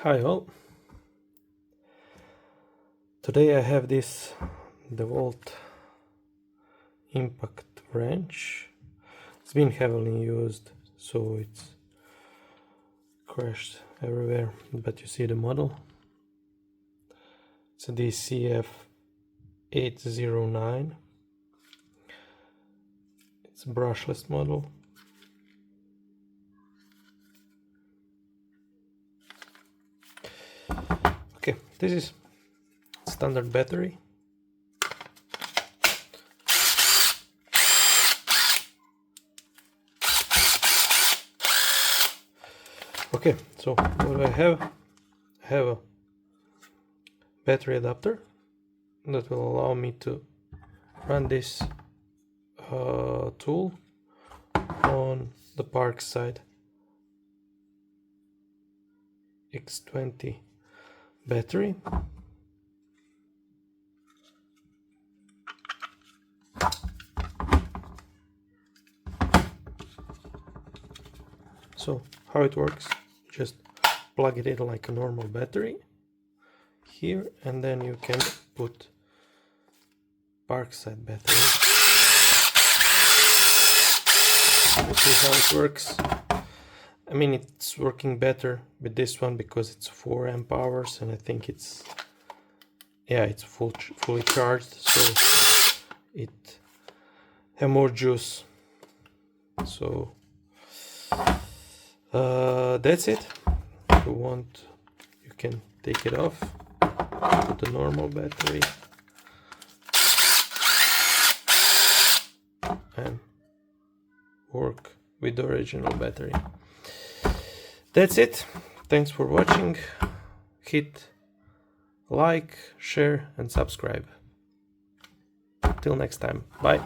Hi all. Today I have this DeWalt impact wrench. It's been heavily used, so it's crashed everywhere, but you see the model. It's a DCF809. It's a brushless model. Okay, this is standard battery. Okay, so what do I have? I have a battery adapter that will allow me to run this tool on the Parkside X20 battery. So how it works, just plug it in like a normal battery here, and then you can put Parkside battery. See how it works. I mean, it's working better with this one because it's 4 amp hours, and I think it's fully charged, so it have more juice. So that's it. If you want, you can take it off, put the normal battery, and work with the original battery. That's it. Thanks for watching. Hit like, share and subscribe. Till next time. Bye.